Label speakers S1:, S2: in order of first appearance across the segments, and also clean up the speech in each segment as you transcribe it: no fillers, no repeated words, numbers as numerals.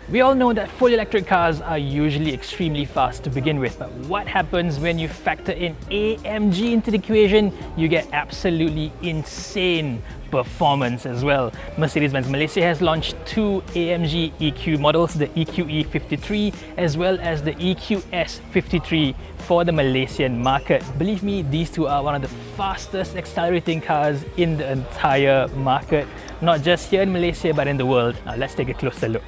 S1: We all know that full electric cars are usually extremely fast to begin with, but what happens when you factor in AMG into the equation? You get absolutely insane performance as well. Mercedes-Benz Malaysia has launched two AMG EQ models, the EQE53 as well as the EQS53 for the Malaysian market. Believe me, these two are one of the fastest accelerating cars in the entire market, not just here in Malaysia but in the world. Now let's take a closer look.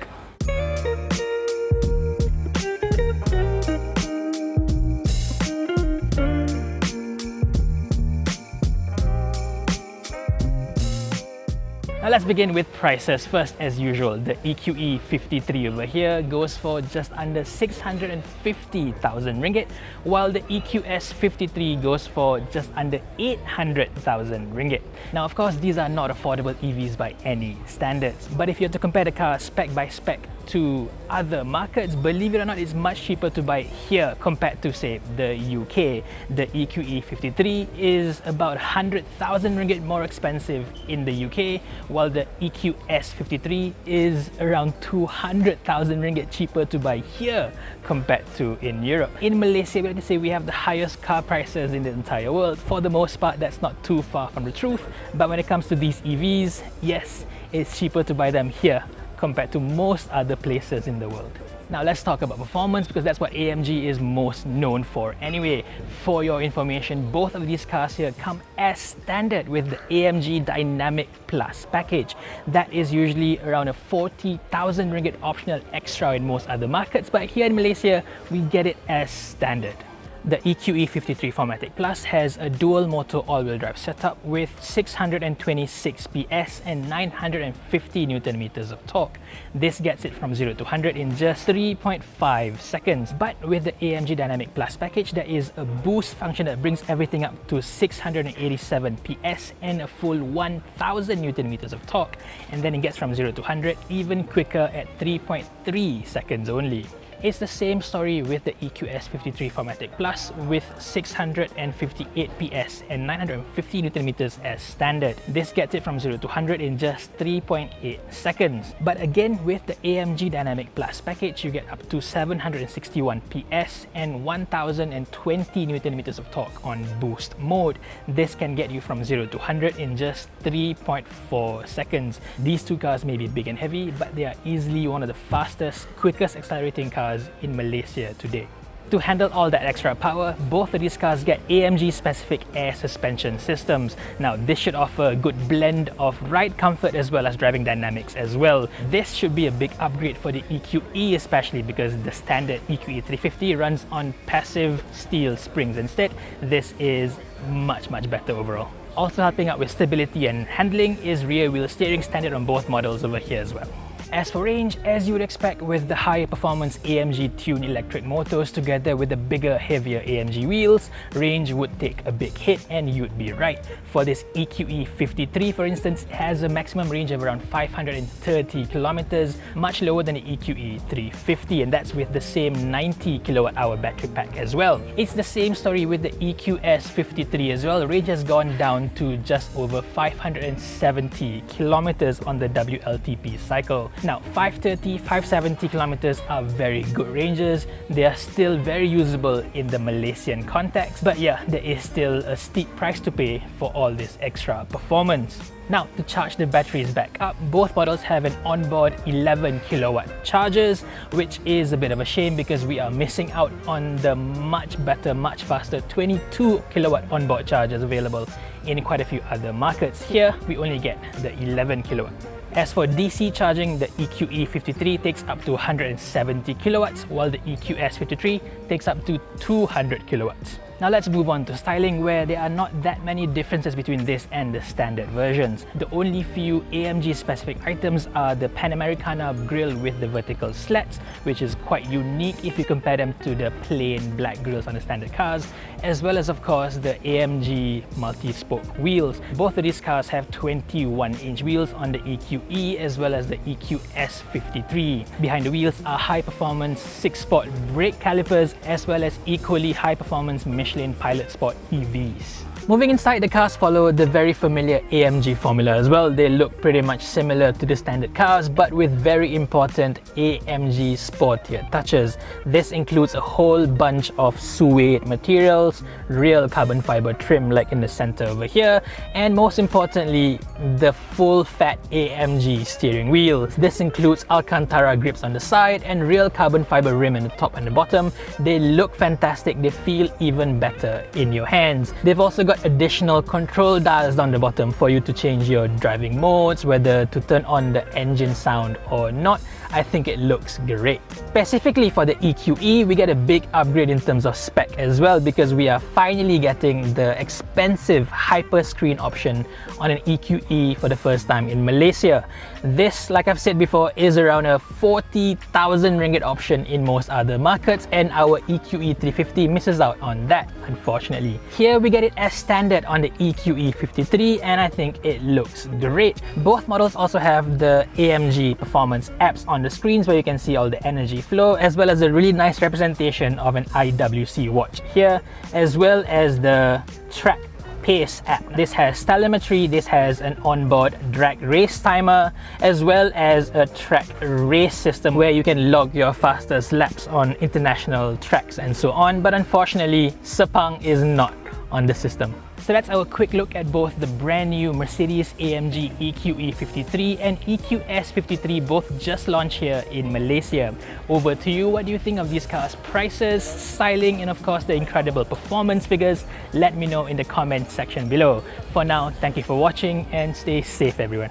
S1: Now let's begin with prices first as usual. The EQE53 over here goes for just under 650,000 ringgit, while the EQS53 goes for just under 800,000 ringgit. Now of course these are not affordable EVs by any standards, but if you have to compare the car spec by spec to other markets, believe it or not, it's much cheaper to buy here compared to say the UK. The EQE53 is about 100,000 ringgit more expensive in the UK, while the EQS53 is around 200,000 ringgit cheaper to buy here compared to in Europe. In Malaysia, we like to say we have the highest car prices in the entire world. For the most part, that's not too far from the truth, but when it comes to these EVs, yes, it's cheaper to buy them here compared to most other places in the world. Now let's talk about performance, because that's what AMG is most known for anyway. For your information, both of these cars here come as standard with the AMG Dynamic Plus package. That is usually around a 40,000 ringgit optional extra in most other markets, but here in Malaysia, we get it as standard. The EQE53 4MATIC Plus has a dual motor all-wheel drive setup with 626 PS and 950 Nm of torque. This gets it from 0 to 100 in just 3.5 seconds. But with the AMG Dynamic Plus package, there is a boost function that brings everything up to 687 PS and a full 1000 Nm of torque. And then it gets from 0 to 100 even quicker at 3.3 seconds only. It's the same story with the EQS53 4MATIC Plus with 658 PS and 950 Nm as standard. This gets it from 0 to 100 in just 3.8 seconds. But again, with the AMG Dynamic Plus package, you get up to 761 PS and 1020 Nm of torque on boost mode. This can get you from 0 to 100 in just 3.4 seconds. These two cars may be big and heavy, but they are easily one of the fastest, quickest accelerating cars in Malaysia today. To handle all that extra power, both of these cars get AMG specific air suspension systems. Now this should offer a good blend of ride comfort as well as driving dynamics as well. This should be a big upgrade for the EQE, especially because the standard EQE350 runs on passive steel springs. Instead, this is much better overall. Also helping out with stability and handling is rear wheel steering, standard on both models over here as well. As for range, as you would expect with the higher performance AMG tuned electric motors together with the bigger, heavier AMG wheels, range would take a big hit, and you'd be right. For this EQE53, for instance, it has a maximum range of around 530 kilometers, much lower than the EQE350, and that's with the same 90 kWh battery pack as well. It's the same story with the EQS53 as well. Range has gone down to just over 570 kilometers on the WLTP cycle. Now, 530, 570 kilometers are very good ranges. They are still very usable in the Malaysian context, but yeah, there is still a steep price to pay for all this extra performance. Now, to charge the batteries back up, both models have an onboard 11 kilowatt chargers, which is a bit of a shame because we are missing out on the much better, much faster 22 kilowatt onboard chargers available in quite a few other markets. Here, we only get the 11 kilowatt. As for DC charging, the EQE53 takes up to 170 kilowatts, while the EQS53 takes up to 200 kilowatts. Now let's move on to styling, where there are not that many differences between this and the standard versions. The only few AMG specific items are the Panamericana grille with the vertical slats, which is quite unique if you compare them to the plain black grills on the standard cars, as well as of course the AMG multi-spoke wheels. Both of these cars have 21-inch wheels on the EQE as well as the EQS53. Behind the wheels are high-performance 6-spot brake calipers as well as equally high-performance Michelin Pilot Sport EVs. Moving inside, the cars follow the very familiar AMG formula as well. They look pretty much similar to the standard cars, but with very important AMG sportier touches. This includes a whole bunch of suede materials, real carbon fiber trim like in the center over here, and most importantly, the full fat AMG steering wheel. This includes Alcantara grips on the side and real carbon fiber rim in the top and the bottom. They look fantastic, they feel even better in your hands. They've also got additional control dials down the bottom for you to change your driving modes, whether to turn on the engine sound or not. I think it looks great. Specifically for the EQE, we get a big upgrade in terms of spec as well, because we are finally getting the expensive hyper screen option on an EQE for the first time in Malaysia. This, like I've said before, is around a 40,000 ringgit option in most other markets, and our EQE350 misses out on that, unfortunately. Here we get it as standard on the EQE53, and I think it looks great. Both models also have the AMG performance apps on the screens where you can see all the energy flow, as well as a really nice representation of an IWC watch here, as well as the track pace app. This has telemetry, this has an onboard drag race timer, as well as a track race system where you can log your fastest laps on international tracks and so on, but unfortunately Sepang is not on the system. So that's our quick look at both the brand new Mercedes-AMG EQE53 and EQS53, both just launched here in Malaysia. Over to you, what do you think of these cars' prices, styling, and of course the incredible performance figures? Let me know in the comment section below. For now, thank you for watching and stay safe everyone.